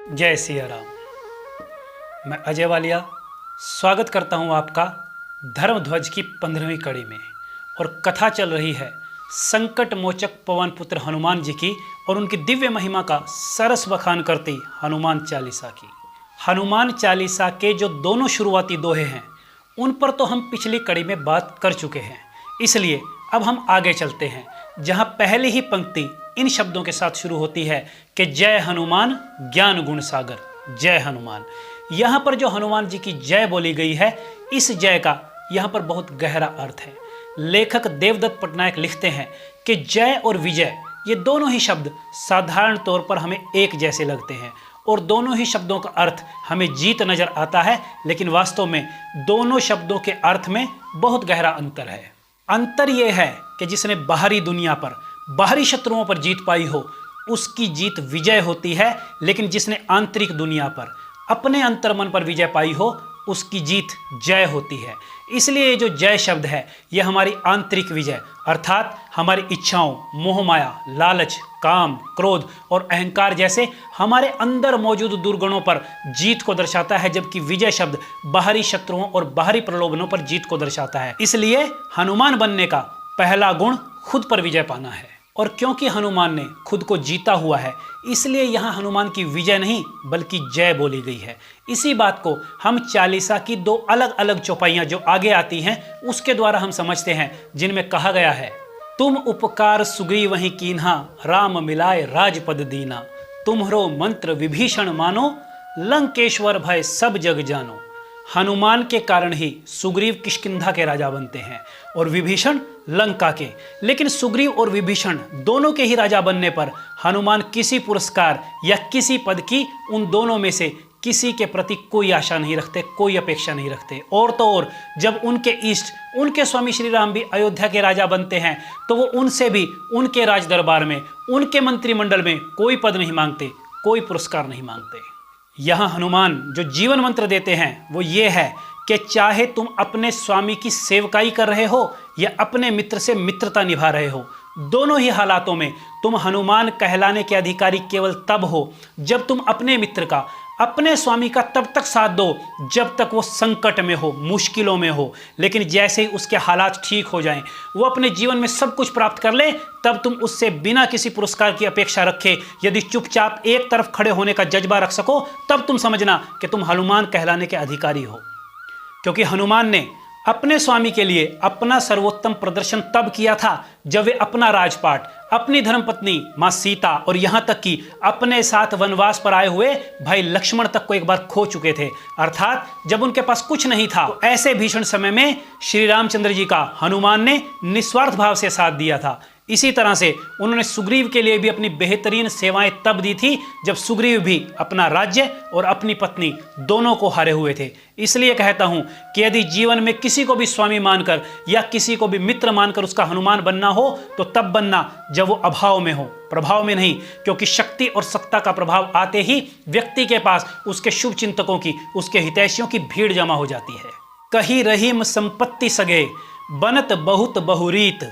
जय सिया राम। मैं अजय वालिया स्वागत करता हूं आपका धर्म ध्वज की 15वीं कड़ी में। और कथा चल रही है संकट मोचक पवन पुत्र हनुमान जी की और उनकी दिव्य महिमा का सरस बखान करती हनुमान चालीसा की। हनुमान चालीसा के जो दोनों शुरुआती दोहे हैं उन पर तो हम पिछली कड़ी में बात कर चुके हैं, इसलिए अब हम आगे चलते हैं जहां पहली ही पंक्ति इन शब्दों के साथ शुरू होती है कि जय हनुमान ज्ञान गुण सागर। जय हनुमान, यहाँ पर जो हनुमान जी की जय बोली गई है, इस जय का यहाँ पर बहुत गहरा अर्थ है। लेखक देवदत्त पटनायक लिखते हैं कि जय और विजय ये दोनों ही शब्द साधारण तौर पर हमें एक जैसे लगते हैं और दोनों ही शब्दों का अर्थ हमें जीत नजर आता है, लेकिन वास्तव में दोनों शब्दों के अर्थ में बहुत गहरा अंतर है। अंतर यह है कि जिसने बाहरी दुनिया पर बाहरी शत्रुओं पर जीत पाई हो उसकी जीत विजय होती है, लेकिन जिसने आंतरिक दुनिया पर अपने अंतर्मन पर विजय पाई हो उसकी जीत जय होती है। इसलिए ये जो जय शब्द है ये हमारी आंतरिक विजय अर्थात हमारी इच्छाओं, मोह माया, लालच, काम, क्रोध और अहंकार जैसे हमारे अंदर मौजूद दुर्गुणों पर जीत को दर्शाता है, जबकि विजय शब्द बाहरी शत्रुओं और बाहरी प्रलोभनों पर जीत को दर्शाता है। इसलिए हनुमान बनने का पहला गुण खुद पर विजय पाना है। और क्योंकि हनुमान ने खुद को जीता हुआ है, इसलिए यहाँ हनुमान की विजय नहीं बल्कि जय बोली गई है। इसी बात को हम चालीसा की दो अलग अलग चौपाइयाँ जो आगे आती हैं उसके द्वारा हम समझते हैं, जिनमें कहा गया है, तुम उपकार सुग्रीवहि कीन्हा, राम मिलाए राजपद दीना, तुम्हरो मंत्र विभीषण मानो, लंकेश्वर भय सब जग जानो। हनुमान के कारण ही सुग्रीव किष्किंधा के राजा बनते हैं और विभीषण लंका के। लेकिन सुग्रीव और विभीषण दोनों के ही राजा बनने पर हनुमान किसी पुरस्कार या किसी पद की उन दोनों में से किसी के प्रति कोई आशा नहीं रखते, कोई अपेक्षा नहीं रखते। और तो और जब उनके इष्ट, उनके स्वामी श्री राम भी अयोध्या के राजा बनते हैं तो वो उनसे भी उनके राज दरबार में, उनके मंत्रिमंडल में कोई पद नहीं मांगते, कोई पुरस्कार नहीं मांगते। यहाँ हनुमान जो जीवन मंत्र देते हैं वो ये है कि चाहे तुम अपने स्वामी की सेवकाई कर रहे हो या अपने मित्र से मित्रता निभा रहे हो, दोनों ही हालातों में तुम हनुमान कहलाने के अधिकारी केवल तब हो जब तुम अपने मित्र का, अपने स्वामी का तब तक साथ दो जब तक वो संकट में हो, मुश्किलों में हो। लेकिन जैसे ही उसके हालात ठीक हो जाएं, वो अपने जीवन में सब कुछ प्राप्त कर ले, तब तुम उससे बिना किसी पुरस्कार की अपेक्षा रखे यदि चुपचाप एक तरफ खड़े होने का जज्बा रख सको, तब तुम समझना कि तुम हनुमान कहलाने के अधिकारी हो। क्योंकि हनुमान ने अपने स्वामी के लिए अपना सर्वोत्तम प्रदर्शन तब किया था जब वे अपना राजपाट, अपनी धर्मपत्नी मां सीता और यहां तक कि अपने साथ वनवास पर आए हुए भाई लक्ष्मण तक को एक बार खो चुके थे। अर्थात जब उनके पास कुछ नहीं था, तो ऐसे भीषण समय में श्री रामचंद्र जी का हनुमान ने निस्वार्थ भाव से साथ दिया था। इसी तरह से उन्होंने सुग्रीव के लिए भी अपनी बेहतरीन सेवाएं तब दी थी जब सुग्रीव भी अपना राज्य और अपनी पत्नी दोनों को हारे हुए थे। इसलिए कहता हूं कि यदि जीवन में किसी को भी स्वामी मानकर या किसी को भी मित्र मानकर उसका हनुमान बनना हो तो तब बनना जब वो अभाव में हो, प्रभाव में नहीं। क्योंकि शक्ति और सत्ता का प्रभाव आते ही व्यक्ति के पास उसके शुभ चिंतकों की, उसके हितैषियों की भीड़ जमा हो जाती है। कही रहीम संपत्ति सगे बनत बहुत बहुरीत,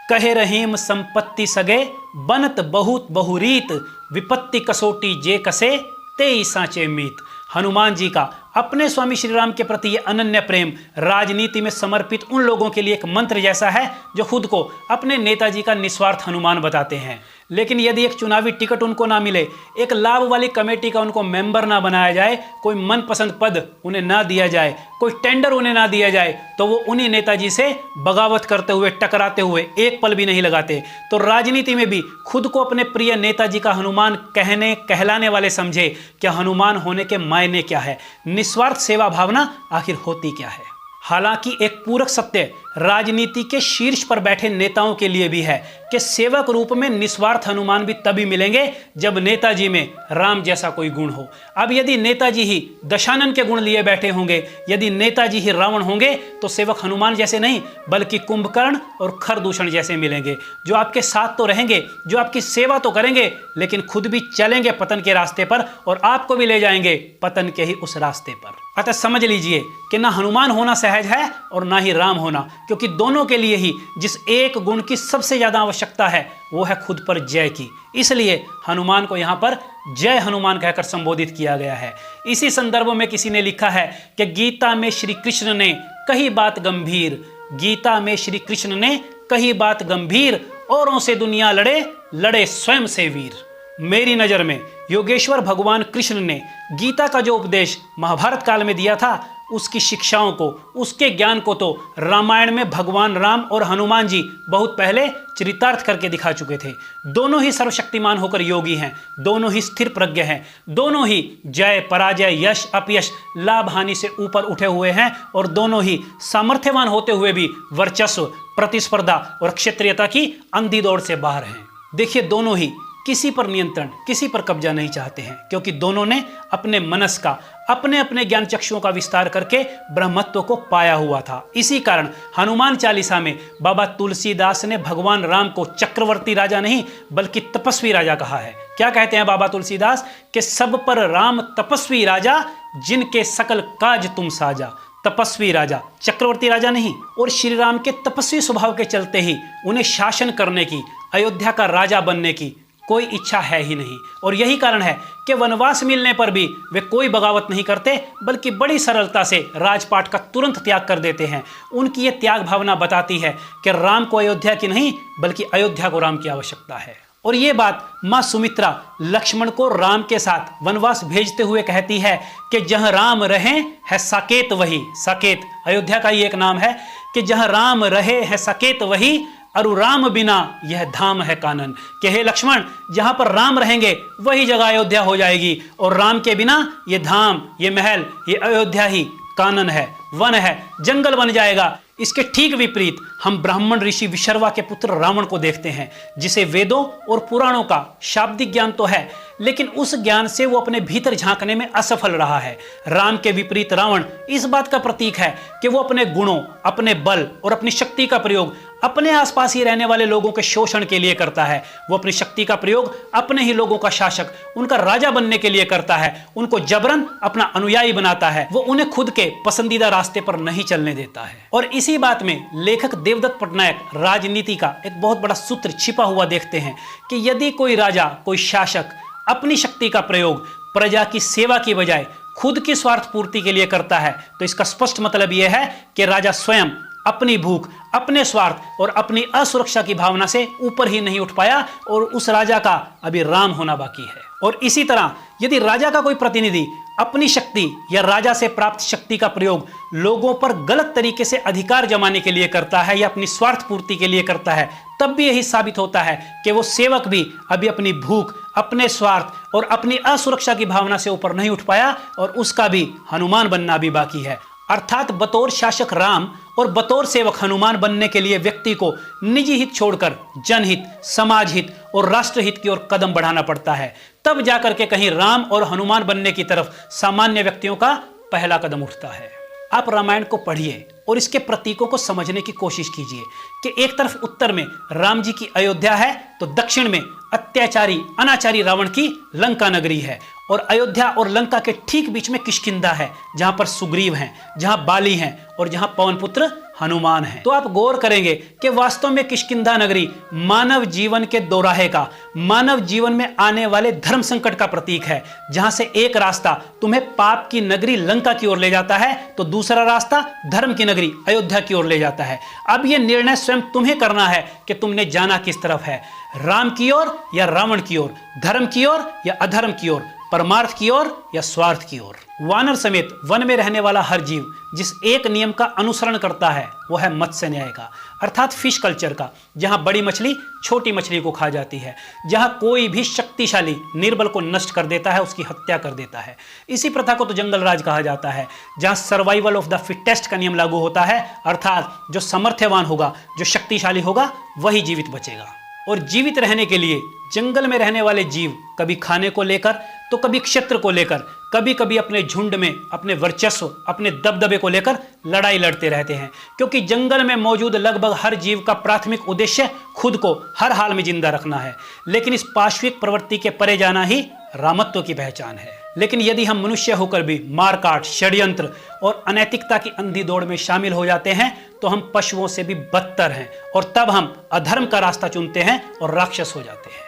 कहे रहीम संपत्ति सगे बनत बहुत बहुरीत, विपत्ति कसोटी जे कसे तेई सांचे मीत। हनुमान जी का अपने स्वामी श्री राम के प्रति ये अनन्य प्रेम राजनीति में समर्पित उन लोगों के लिए एक मंत्र जैसा है जो खुद को अपने नेताजी का निस्वार्थ हनुमान बताते हैं। लेकिन यदि एक चुनावी टिकट उनको ना मिले, एक लाभ वाली कमेटी का उनको मेंबर ना बनाया जाए, कोई मनपसंद पद उन्हें ना दिया जाए, कोई टेंडर उन्हें ना दिया जाए, तो वो उन्हीं नेताजी से बगावत करते हुए, टकराते हुए एक पल भी नहीं लगाते। तो राजनीति में भी खुद को अपने प्रिय नेताजी का हनुमान कहलाने वाले समझे कि हनुमान होने के मायने क्या है, निस्वार्थ सेवा भावना आखिर होती क्या है। हालांकि एक पूरक सत्य राजनीति के शीर्ष पर बैठे नेताओं के लिए भी है कि सेवक रूप में निस्वार्थ हनुमान भी तभी मिलेंगे जब नेताजी में राम जैसा कोई गुण हो। अब यदि नेताजी ही दशानन के गुण लिए बैठे होंगे, यदि नेताजी ही रावण होंगे, तो सेवक हनुमान जैसे नहीं बल्कि कुंभकर्ण और खरदूषण जैसे मिलेंगे, जो आपके साथ तो रहेंगे, जो आपकी सेवा तो करेंगे, लेकिन खुद भी चलेंगे पतन के रास्ते पर और आपको भी ले जाएंगे पतन के ही उस रास्ते पर। अतः समझ लीजिए कि ना हनुमान होना सहज है और ना ही राम होना। क्योंकि दोनों के लिए ही जिस एक गुण की सबसे ज्यादा आवश्यकता है वो है खुद पर जय की। इसलिए हनुमान को यहाँ पर जय हनुमान कहकर संबोधित किया गया है। इसी संदर्भ में किसी ने लिखा है कि गीता में श्री कृष्ण ने कही बात गंभीर, गीता में श्री कृष्ण ने कही बात गंभीर, औरों से दुनिया लड़े, लड़े स्वयं से वीर। मेरी नजर में योगेश्वर भगवान कृष्ण ने गीता का जो उपदेश महाभारत काल में दिया था, उसकी शिक्षाओं को, उसके ज्ञान को तो रामायण में भगवान राम और हनुमान जी बहुत पहले चरितार्थ करके दिखा चुके थे। दोनों ही सर्वशक्तिमान होकर योगी हैं, दोनों ही स्थिर प्रज्ञ हैं, दोनों ही जय पराजय, यश अपयश, लाभ हानि से ऊपर उठे हुए हैं और दोनों ही सामर्थ्यवान होते हुए भी वर्चस्व, प्रतिस्पर्धा और क्षेत्रीयता की अंधी दौड़ से बाहर हैं। देखिए, दोनों ही किसी पर नियंत्रण, किसी पर कब्जा नहीं चाहते हैं, क्योंकि दोनों ने अपने मनस का, अपने अपने ज्ञान चक्षुओं का विस्तार करके ब्रह्मत्व को पाया हुआ था। इसी कारण हनुमान चालीसा में बाबा तुलसीदास ने भगवान राम को चक्रवर्ती राजा नहीं बल्कि तपस्वी राजा कहा है। क्या कहते हैं बाबा तुलसीदास कि सब पर राम तपस्वी राजा, जिनके सकल काज तुम साजा। तपस्वी राजा, चक्रवर्ती राजा नहीं। और श्री राम के तपस्वी स्वभाव के चलते ही उन्हें शासन करने की, अयोध्या का राजा बनने की कोई इच्छा है ही नहीं। और यही कारण है कि वनवास मिलने पर भी वे कोई बगावत नहीं करते, बल्कि बड़ी सरलता से राजपाट का तुरंत त्याग कर देते हैं। उनकी ये त्याग भावना बताती है कि राम को अयोध्या की नहीं बल्कि अयोध्या को राम की आवश्यकता है। और ये बात माँ सुमित्रा लक्ष्मण को राम के साथ वनवास भेजते हुए कहती है कि जहाँ राम रहे है साकेत वही। साकेत अयोध्या का ही एक नाम है कि जहाँ राम रहे है साकेत वही, अरु राम बिना यह धाम है कानन। कि हे लक्ष्मण, जहां पर राम रहेंगे वही जगह अयोध्या हो जाएगी, और राम के बिना ये धाम, ये महल, ये अयोध्या ही कानन है, वन है, जंगल बन जाएगा। इसके ठीक विपरीत हम ब्राह्मण ऋषि विशर्वा के पुत्र रावण को देखते हैं, जिसे वेदों और पुराणों का शाब्दिक ज्ञान तो है, लेकिन उस ज्ञान से वो अपने भीतर झांकने में असफल रहा है। राम के विपरीत रावण इस बात का प्रतीक है कि वो अपने गुणों, अपने बल और अपनी शक्ति का प्रयोग अपने आसपास ही रहने वाले लोगों के शोषण के लिए करता है। वो अपनी शक्ति का प्रयोग अपने ही लोगों का शासक, उनका राजा बनने के लिए करता है, उनको जबरन अपना अनुयायी बनाता है। वो उन्हें खुद के पसंदीदा रास्ते पर नहीं चलने देता है। और इसी बात में लेखक देवदत्त पटनायक राजनीति का एक बहुत बड़ा सूत्र छिपा हुआ देखते हैं कि यदि कोई राजा, कोई शासक अपनी शक्ति का प्रयोग प्रजा की सेवा की बजाय खुद की स्वार्थ पूर्ति के लिए करता है, तो इसका स्पष्ट मतलब यह है कि राजा स्वयं अपनी भूख, अपने स्वार्थ और अपनी असुरक्षा की भावना से ऊपर ही नहीं उठ पाया, और उस राजा का अभी राम होना बाकी है। और इसी तरह यदि राजा का कोई प्रतिनिधि अपनी शक्ति या राजा से प्राप्त शक्ति का प्रयोग लोगों पर गलत तरीके से अधिकार जमाने के लिए करता है या अपनी स्वार्थ पूर्ति के लिए करता है, तब भी यही साबित होता है कि वो सेवक भी अभी अपनी भूख, अपने स्वार्थ और अपनी असुरक्षा की भावना से ऊपर नहीं उठ पाया, और उसका भी हनुमान बनना भी बाकी है। अर्थात बतौर शासक राम और बतौर सेवक हनुमान बनने के लिए व्यक्ति को निजी हित छोड़कर जनहित, समाज हित और राष्ट्र हित की ओर कदम बढ़ाना पड़ता है। तब जाकर के कहीं राम और हनुमान बनने की तरफ सामान्य व्यक्तियों का पहला कदम उठता है। आप रामायण को पढ़िए और इसके प्रतीकों को समझने की कोशिश कीजिए कि एक तरफ उत्तर में राम जी की अयोध्या है, तो दक्षिण में अत्याचारी, अनाचारी रावण की लंका नगरी है, और अयोध्या और लंका के ठीक बीच में किष्किंधा है, जहां पर सुग्रीव हैं, जहां बाली हैं और जहां पवन पुत्र हनुमान हैं। तो आप गौर करेंगे कि वास्तव में किष्किंधा नगरी मानव जीवन के दोराहे का, मानव जीवन में आने वाले धर्म संकट का प्रतीक है, जहां से एक रास्ता तुम्हें पाप की नगरी लंका की ओर ले जाता है, तो दूसरा रास्ता धर्म की नगरी अयोध्या की ओर ले जाता है। अब यह निर्णय स्वयं तुम्हें करना है कि तुमने जाना किस तरफ है, राम की ओर या रावण की ओर, धर्म की ओर या अधर्म की ओर, परमार्थ की ओर या स्वार्थ की ओर। वानर समेत वन में रहने वाला हर जीव जिस एक नियम का अनुसरण करता है वो है मत्स्य न्याय का, अर्थात फिश कल्चर का, जहां बड़ी मछली छोटी मछली को खा जाती है, जहां कोई भी शक्तिशाली निर्बल को नष्ट कर देता है, उसकी हत्या कर देता है। इसी प्रथा को तो जंगल राज कहा जाता है, जहां सर्वाइवल ऑफ द फिटेस्ट का नियम लागू होता है, अर्थात जो सामर्थ्यवान होगा, जो शक्तिशाली होगा, वही जीवित बचेगा। और जीवित रहने के लिए जंगल में रहने वाले जीव कभी खाने को लेकर, तो कभी क्षेत्र को लेकर, कभी कभी अपने झुंड में अपने वर्चस्व, अपने दबदबे को लेकर लड़ाई लड़ते रहते हैं, क्योंकि जंगल में मौजूद लगभग हर जीव का प्राथमिक उद्देश्य खुद को हर हाल में जिंदा रखना है। लेकिन इस पाश्विक प्रवृत्ति के परे जाना ही रामत्व की पहचान है। लेकिन यदि हम मनुष्य होकर भी मारकाट, षड्यंत्र और अनैतिकता की अंधी दौड़ में शामिल हो जाते हैं तो हम पशुओं से भी बदतर हैं और तब हम अधर्म का रास्ता चुनते हैं और राक्षस हो जाते हैं।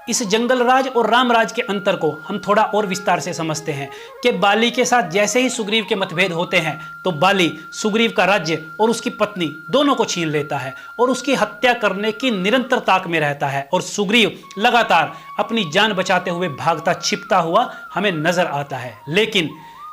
इस जंगल राज और राम राज के अंतर को हम थोड़ा और विस्तार से समझते हैं कि बाली के साथ जैसे ही सुग्रीव के मतभेद होते हैं तो बाली सुग्रीव का राज्य और उसकी पत्नी दोनों को छीन लेता है और उसकी हत्या करने की निरंतर ताक में रहता है और सुग्रीव लगातार अपनी जान बचाते हुए भागता छिपता हुआ हमें नजर आता है। लेकिन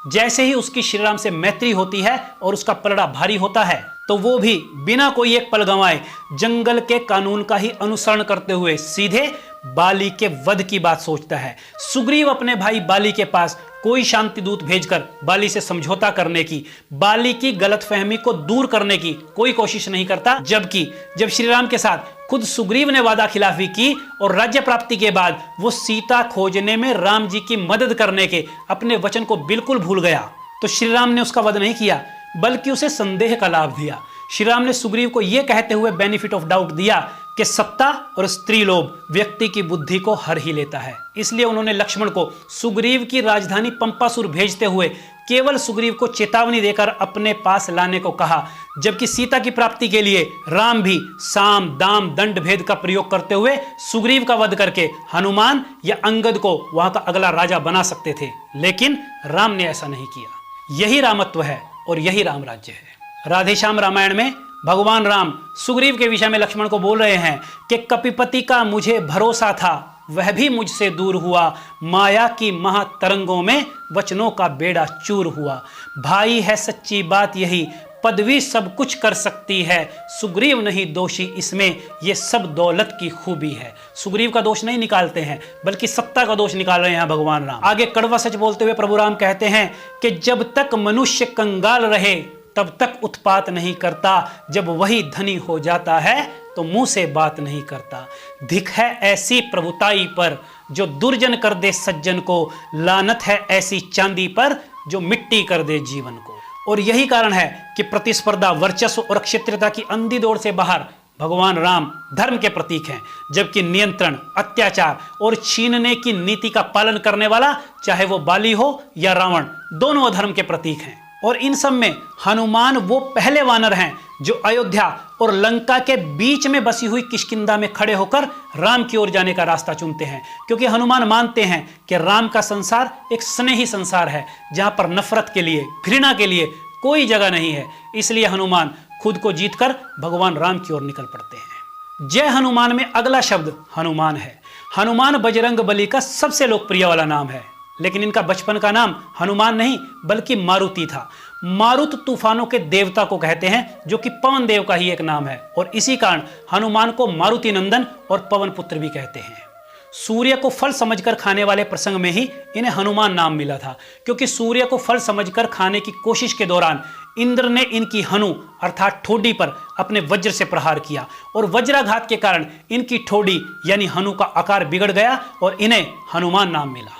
जैसे ही उसकी श्रीराम से मैत्री होती है और उसका पलड़ा भारी होता है तो वो भी बिना कोई एक पल गंवाए जंगल के कानून का ही अनुसरण करते हुए सीधे बाली के वध की बात सोचता है। सुग्रीव अपने भाई बाली के पास कोई शांति दूत भेजकर बाली से समझौता करने की, बाली की गलतफहमी को दूर करने की कोई कोशिश नहीं करता, जबकि जब श्रीराम के साथ खुद सुग्रीव ने वादा खिलाफी की और राज्य प्राप्ति के बाद वो सीता खोजने में राम जी की मदद करने के अपने वचन को बिल्कुल भूल गया तो श्रीराम ने उसका वध नहीं किया बल्कि उसे संदेह का लाभ दिया। श्रीराम ने सुग्रीव को यह कहते हुए बेनिफिट ऑफ डाउट दिया कि सत्ता और स्त्री लोभ व्यक्ति की बुद्धि को हर ही लेता है। इसलिए उन्होंने लक्ष्मण को सुग्रीव की राजधानी पंपासुर भेजते हुए केवल सुग्रीव को चेतावनी देकर अपने पास लाने को कहा, जबकि सीता की प्राप्ति के लिए राम भी साम दाम दंड भेद का प्रयोग करते हुए सुग्रीव का वध करके हनुमान या अंगद को वहां का अगला राजा बना सकते थे। लेकिन राम ने ऐसा नहीं किया। यही रामत्व है और यही राम राज्य है। राधेश्याम रामायण में भगवान राम सुग्रीव के विषय में लक्ष्मण को बोल रहे हैं कि कपिपति का मुझे भरोसा था, वह भी मुझसे दूर हुआ, माया की महातरंगों में वचनों का बेड़ा चूर हुआ। भाई है सच्ची बात यही, पदवी सब कुछ कर सकती है, सुग्रीव नहीं दोषी इसमें, ये सब दौलत की खूबी है। सुग्रीव का दोष नहीं निकालते हैं बल्कि सत्ता का दोष निकाल रहे हैं भगवान राम। आगे कड़वा सच बोलते हुए प्रभु राम कहते हैं कि जब तक मनुष्य कंगाल रहे तब तक उत्पात नहीं करता, जब वही धनी हो जाता है तो मुंह से बात नहीं करता। धिक है ऐसी प्रभुताई पर जो दुर्जन कर दे सज्जन को, लानत है ऐसी चांदी पर जो मिट्टी कर दे जीवन को। और यही कारण है कि प्रतिस्पर्धा, वर्चस्व और क्षत्रियता की अंधी दौड़ से बाहर भगवान राम धर्म के प्रतीक हैं, जबकि नियंत्रण, अत्याचार और छीनने की नीति का पालन करने वाला चाहे वो बाली हो या रावण, दोनों अधर्म के प्रतीक हैं। और इन सब में हनुमान वो पहले वानर हैं जो अयोध्या और लंका के बीच में बसी हुई किष्किंधा में खड़े होकर राम की ओर जाने का रास्ता चुनते हैं, क्योंकि हनुमान मानते हैं कि राम का संसार एक स्नेही संसार है जहां पर नफरत के लिए, घृणा के लिए कोई जगह नहीं है। इसलिए हनुमान खुद को जीतकर भगवान राम की ओर निकल पड़ते हैं। जय हनुमान में अगला शब्द हनुमान है। हनुमान बजरंग बली का सबसे लोकप्रिय वाला नाम है, लेकिन इनका बचपन का नाम हनुमान नहीं बल्कि मारुति था। मारुत तूफानों के देवता को कहते हैं, जो कि पवन देव का ही एक नाम है, और इसी कारण हनुमान को मारुति नंदन और पवन पुत्र भी कहते हैं। सूर्य को फल समझकर खाने वाले प्रसंग में ही इन्हें हनुमान नाम मिला था, क्योंकि सूर्य को फल समझकर खाने की कोशिश के दौरान इंद्र ने इनकी हनु अर्थात ठोडी पर अपने वज्र से प्रहार किया और वज्राघात के कारण इनकी ठोडी यानी हनु का आकार बिगड़ गया और इन्हें हनुमान नाम मिला।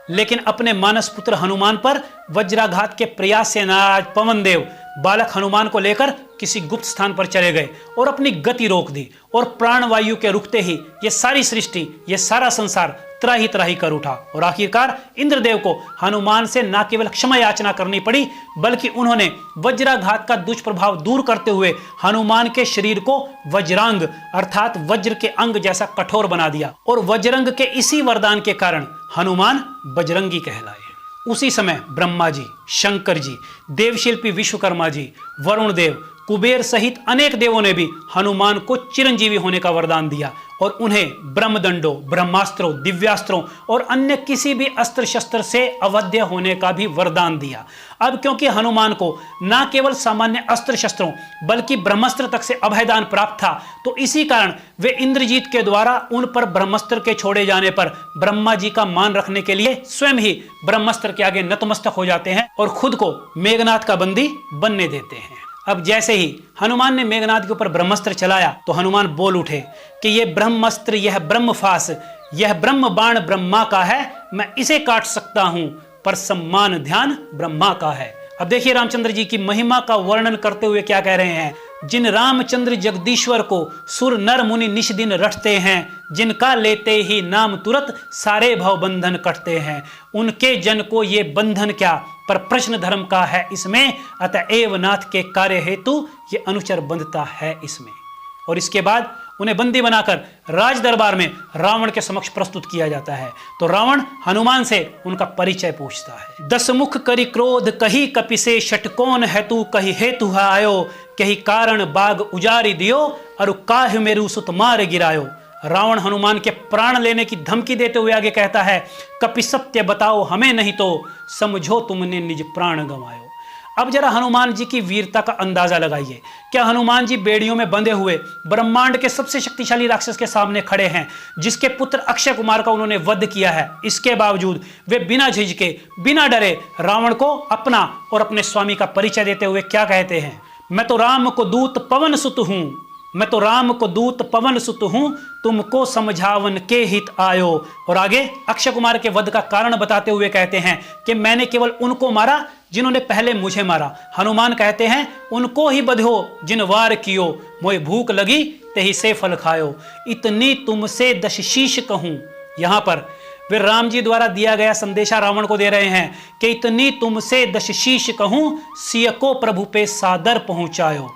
लेकिन अपने मानस पुत्र हनुमान पर वज्राघात के प्रयास से नाराज पवन देव बालक हनुमान को लेकर किसी गुप्त स्थान पर चले गए और अपनी गति रोक दी, और प्राणवायु के रुकते ही ये सारी सृष्टि, ये सारा संसार त्राही त्राही कर उठा। और आखिरकार इंद्रदेव को हनुमान से न केवल क्षमा याचना करनी पड़ी, बल्कि उन्होंने वज्राघात का दुष्प्रभाव दूर करते हुए हनुमान के शरीर को वज्रांग अर्थात वज्र के अंग जैसा कठोर बना दिया, और वज्रंग के इसी वरदान के कारण हनुमान बजरंगी कहलाए। उसी समय ब्रह्मा जी, शंकर जी, देवशिल्पी विश्वकर्मा जी, वरुण देव, कुबेर सहित अनेक देवों ने भी हनुमान को चिरंजीवी होने का वरदान दिया और उन्हें ब्रह्मदंडों, ब्रह्मास्त्रों, दिव्यास्त्रों और अन्य किसी भी अस्त्र शस्त्र से अवध्य होने का भी वरदान दिया। अब क्योंकि हनुमान को न केवल सामान्य अस्त्र शस्त्रों बल्कि ब्रह्मास्त्र तक से अभयदान प्राप्त था, तो इसी कारण वे इंद्रजीत के द्वारा उन पर ब्रह्मास्त्र के छोड़े जाने पर ब्रह्मा जी का मान रखने के लिए स्वयं ही ब्रह्मास्त्र के आगे नतमस्तक हो जाते हैं और खुद को मेघनाथ का बंदी बनने देते हैं। अब जैसे ही हनुमान ने मेघनाथ के ऊपर ब्रह्मास्त्र चलाया तो हनुमान बोल उठे कि यह ब्रह्मास्त्र, यह ब्रह्मफास, यह ब्रह्म बाण ब्रह्मा का है, मैं इसे काट सकता हूं, पर सम्मान ध्यान ब्रह्मा का है। अब देखिए रामचंद्र जी की महिमा का वर्णन करते हुए क्या कह रहे हैं जिन रामचंद्र जगदीश्वर को सुर नर मुनि निश दिन रटते हैं, जिनका लेते ही नाम तुरंत सारे भव बंधन कटते हैं, उनके जन को ये बंधन क्या, पर प्रश्न धर्म का है इसमें, अतएव नाथ के कार्य हेतु ये अनुचर बंधता है इसमें। और इसके बाद उन्हें बंदी बनाकर राज दरबार में रावण के समक्ष प्रस्तुत किया जाता है। तो रावण हनुमान से उनका परिचय पूछता है। 10 मुख करि क्रोध कही कपिसे, षटकोन हेतु कही हेतु आयो, कही कारण बाग उजारी दियो, अरु काह्य मेरु सुत मार गिरायो। रावण हनुमान के प्राण लेने की धमकी देते हुए आगे कहता है, कपि सत्य बताओ हमें, नहीं तो समझो तुमने निज प्राण गंवायो। अब जरा हनुमान जी की वीरता का अंदाजा लगाइए। क्या हनुमान जी बेड़ियों में बंधे हुए ब्रह्मांड के सबसे शक्तिशाली राक्षस के सामने खड़े हैं, जिसके पुत्र अक्षय कुमार का उन्होंने वध किया है, इसके बावजूद वे बिना झिझके बिना डरे रावण को अपना और अपने स्वामी का परिचय देते हुए क्या कहते हैं, मैं तो राम को दूत पवन सुत हूं, मैं तो राम को दूत पवन सुत हूं, तुमको समझावन के हित आयो। और आगे अक्षय कुमार के वध का कारण बताते हुए कहते हैं कि मैंने केवल उनको मारा जिन्होंने पहले मुझे मारा। हनुमान कहते हैं उनको ही बध्यो जिन वार कियो, मोए भूख लगी तेही से फल खायो, इतनी तुमसे 10 शीश कहूं। यहां पर वे राम जी द्वारा दिया गया संदेशा रावण को दे रहे हैं कि इतनी तुमसे 10 शीश कहूं, सिय को प्रभु पे सादर पहुंचायो।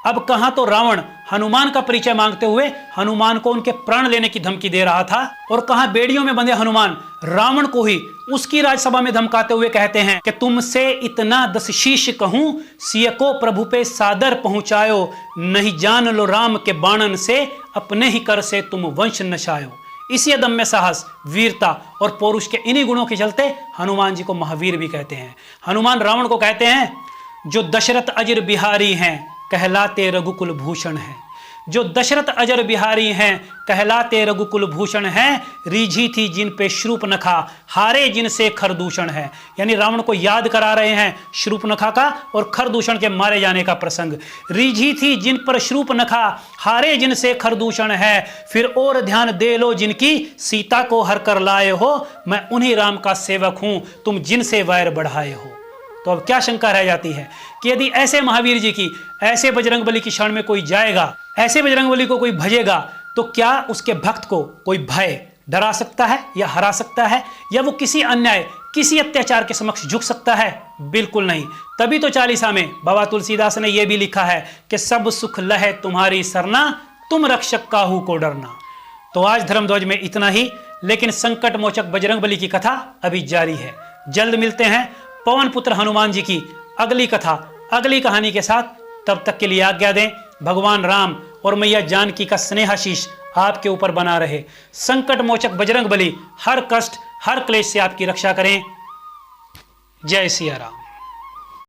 अब कहां तो रावण हनुमान का परिचय मांगते हुए हनुमान को उनके प्राण लेने की धमकी दे रहा था, और कहां बेड़ियों में बंधे हनुमान रावण को ही उसकी राजसभा में धमकाते हुए कहते हैं कि तुमसे इतना 10 शीश कहूं, सिय को प्रभु पे सादर पहुंचायो, नहीं जान लो राम के बाणन से, अपने ही कर से तुम वंश नशायो। इसी अदम्य साहस, वीरता और पौरुष के इन्हीं गुणों के चलते हनुमान जी को महावीर भी कहते हैं। हनुमान रावण को कहते हैं, जो दशरथ अजर बिहारी हैं कहलाते रघुकुल भूषण हैं, जो दशरथ अजर बिहारी हैं कहलाते रघुकुल भूषण हैं, रीझी थी जिन पे शूर्पणखा, हारे जिनसे खरदूषण है। यानी रावण को याद करा रहे हैं शूर्पणखा का और खरदूषण के मारे जाने का प्रसंग। रीझी थी जिन पर शूर्पणखा, हारे जिनसे खरदूषण है, फिर और ध्यान दे लो जिनकी, सीता को हर कर लाए हो, मैं उन्हीं राम का सेवक हूं, तुम जिनसे वैर बढ़ाए हो। तो अब क्या शंका रह जाती है कि यदि ऐसे महावीर जी की, ऐसे बजरंगबली की शरण में कोई जाएगा, ऐसे बजरंगबली को कोई भजेगा, तो क्या उसके भक्त को कोई भय डरा सकता है या हरा सकता है, या वो किसी अन्याय किसी अत्याचार के समक्ष झुक सकता है? बिल्कुल नहीं। तभी तो चालीसा में बाबा तुलसीदास ने यह भी लिखा है कि सब सुख लहे तुम्हारी सरना, तुम रक्षक काहू को डरना। तो आज धर्मध्वज में इतना ही, लेकिन संकट मोचक बजरंगबली की कथा अभी जारी है। जल्द मिलते हैं पवन पुत्र हनुमान जी की अगली कथा, अगली कहानी के साथ। तब तक के लिए आज्ञा दें। भगवान राम और मैया जानकी का स्नेहाशीष आपके ऊपर बना रहे। संकट मोचक बजरंगबली हर कष्ट हर क्लेश से आपकी रक्षा करें। जय सिया राम।